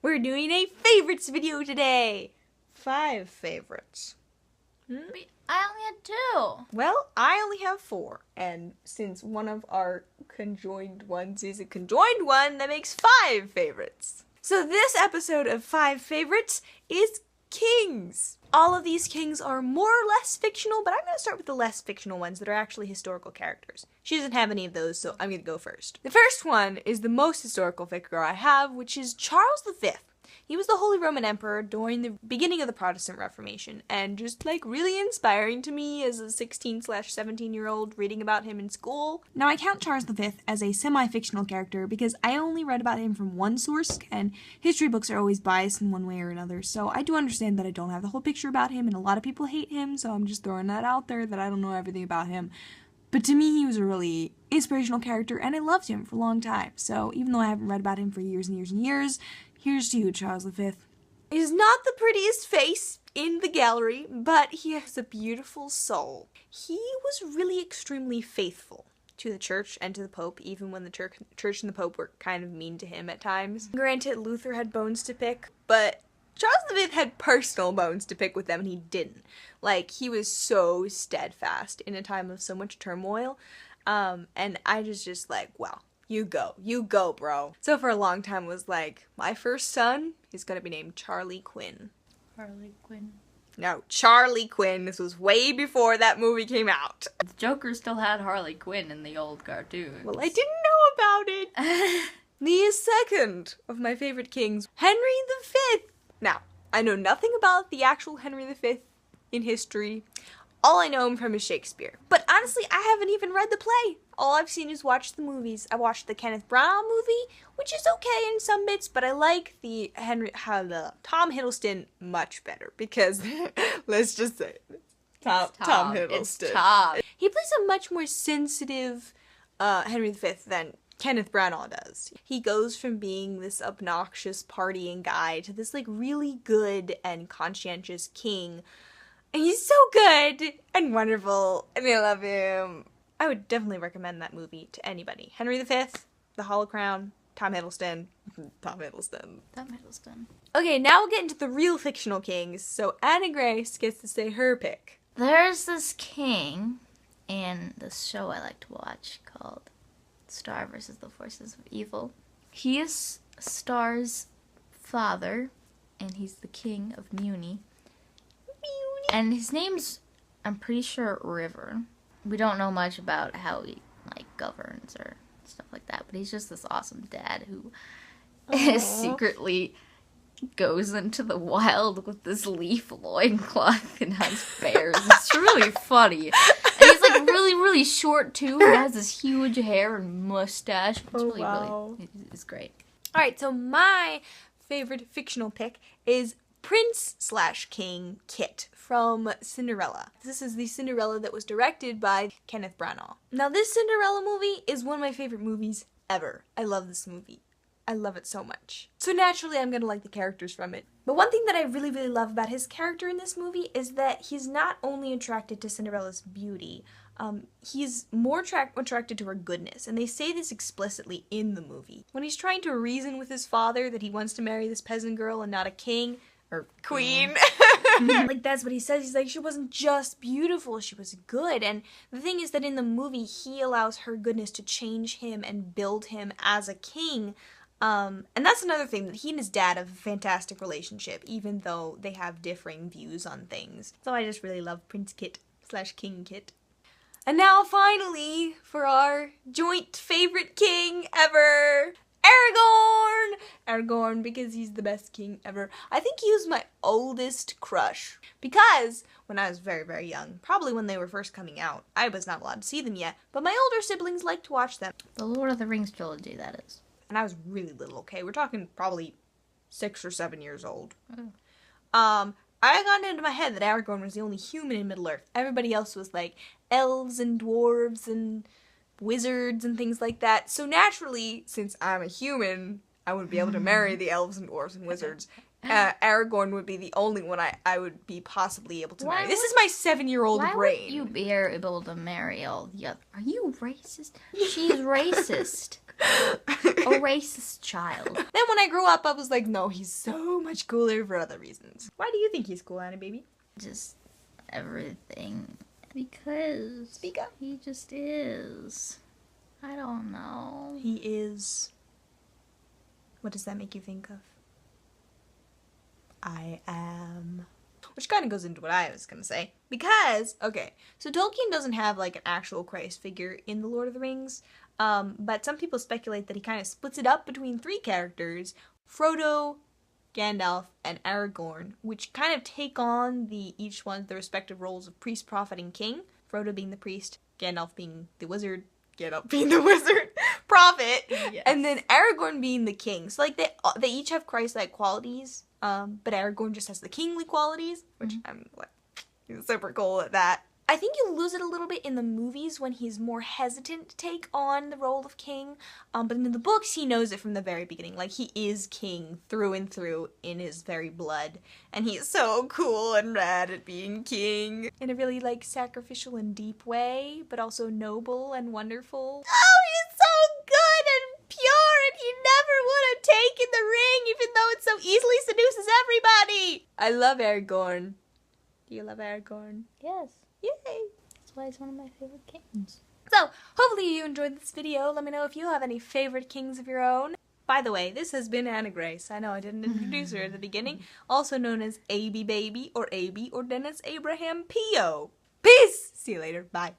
We're doing a favorites video today. 5 favorites. I only had 2. Well, I only have 4. And since one of our conjoined ones is a conjoined one, that makes 5 favorites. So this episode of 5 favorites is kings. All of these kings are more or less fictional, but I'm going to start with the less fictional ones that are actually historical characters. She doesn't have any of those, so I'm going to go first. The first one is the most historical figure I have, which is Charles V. He was the Holy Roman Emperor during the beginning of the Protestant Reformation, and just really inspiring to me as a 16/17-year-old reading about him in school. Now I count Charles V as a semi-fictional character because I only read about him from one source, and history books are always biased in one way or another, so I do understand that I don't have the whole picture about him, and a lot of people hate him, so I'm just throwing that out there that I don't know everything about him. But to me, he was a really inspirational character, and I loved him for a long time, so even though I haven't read about him for years and years and years, here's to you, Charles V. He's not the prettiest face in the gallery, but he has a beautiful soul. He was really extremely faithful to the church and to the Pope, even when the church and the Pope were kind of mean to him at times. Granted, Luther had bones to pick, but Charles V had personal bones to pick with them, and he didn't. He was so steadfast in a time of so much turmoil, and I just well, you go, bro. So for a long time was my first son is gonna be named Charlie Quinn. Harley Quinn. No, Charlie Quinn. This was way before that movie came out. The Joker still had Harley Quinn in the old cartoons. Well, I didn't know about it. The second of my favorite kings, Henry V. Now, I know nothing about the actual Henry V in history. All I know him from is Shakespeare. But honestly, I haven't even read the play. All I've seen is watch the movies. I watched the Kenneth Branagh movie, which is okay in some bits, but I like the Tom Hiddleston much better because, let's just say it. Tom Hiddleston. It's Tom. He plays a much more sensitive Henry V than Kenneth Branagh does. He goes from being this obnoxious partying guy to this really good and conscientious king. And he's so good and wonderful, and I love him. I would definitely recommend that movie to anybody. Henry V, The Hollow Crown, Tom Hiddleston. Tom Hiddleston. Okay, now we'll get into the real fictional kings, so Anna Grace gets to say her pick. There's this king in this show I like to watch called Star vs. the Forces of Evil. He is Star's father, and he's the king of Muni. And his name's, I'm pretty sure, River. We don't know much about how he, governs or stuff like that, but he's just this awesome dad who secretly goes into the wild with this leaf loincloth and has bears. It's really funny. And he's, really, really short, too. He has this huge hair and mustache. It's really, it's great. Alright, so my favorite fictional pick is Prince/King Kit from Cinderella. This is the Cinderella that was directed by Kenneth Branagh. Now, this Cinderella movie is one of my favorite movies ever. I love this movie. I love it so much. So naturally, I'm gonna like the characters from it. But one thing that I really, really love about his character in this movie is that he's not only attracted to Cinderella's beauty, he's more attracted to her goodness, and they say this explicitly in the movie. When he's trying to reason with his father that he wants to marry this peasant girl and not a king, or queen. That's what he says. He's like, she wasn't just beautiful, she was good. And the thing is that in the movie, he allows her goodness to change him and build him as a king. And that's another thing, that he and his dad have a fantastic relationship, even though they have differing views on things. So I just really love Prince Kit/King Kit. And now, finally, for our joint favorite king ever, Aragorn, because he's the best king ever. I think he was my oldest crush, because when I was very, very young, probably when they were first coming out, I was not allowed to see them yet, but my older siblings liked to watch them. The Lord of the Rings trilogy, that is. And I was really little, okay? We're talking probably 6 or 7 years old. Oh. I got into my head that Aragorn was the only human in Middle-earth. Everybody else was elves and dwarves and wizards and things like that. So naturally, since I'm a human, I would be able to marry the elves and dwarves and wizards. Aragorn would be the only one I would be possibly able to marry. This is my 7-year-old brain. Why would you be able to marry all the other... Are you racist? She's racist. A racist child. Then when I grew up, I was like, no, he's so much cooler for other reasons. Why do you think he's cool, Anna baby? Just everything. Because Speak up. he just is. I don't know. He is... What does that make you think of? I am... Which kind of goes into what I was going to say. Because, okay, so Tolkien doesn't have like an actual Christ figure in The Lord of the Rings, but some people speculate that he kind of splits it up between three characters, Frodo, Gandalf, and Aragorn, which kind of take on each one the respective roles of priest, prophet, and king. Frodo being the priest, Gandalf being the wizard, prophet, yes. And then Aragorn being the king. So like they each have Christ-like qualities, but Aragorn just has the kingly qualities, which I'm like super cool at that. I think you lose it a little bit in the movies when he's more hesitant to take on the role of king, but in the books he knows it from the very beginning. Like, he is king through and through in his very blood, and he's so cool and rad at being king in a really like sacrificial and deep way, but also noble and wonderful. Oh, he's so good and pure, and he never would have taken the ring, even though it so easily seduces everybody. I love Aragorn. Do you love Aragorn? Yes. Yay! That's why he's one of my favorite kings. So, hopefully you enjoyed this video. Let me know if you have any favorite kings of your own. By the way, this has been Anna Grace. I know I didn't introduce her at the beginning. Also known as AB Baby or AB or Dennis Abraham Pio. Peace! See you later. Bye.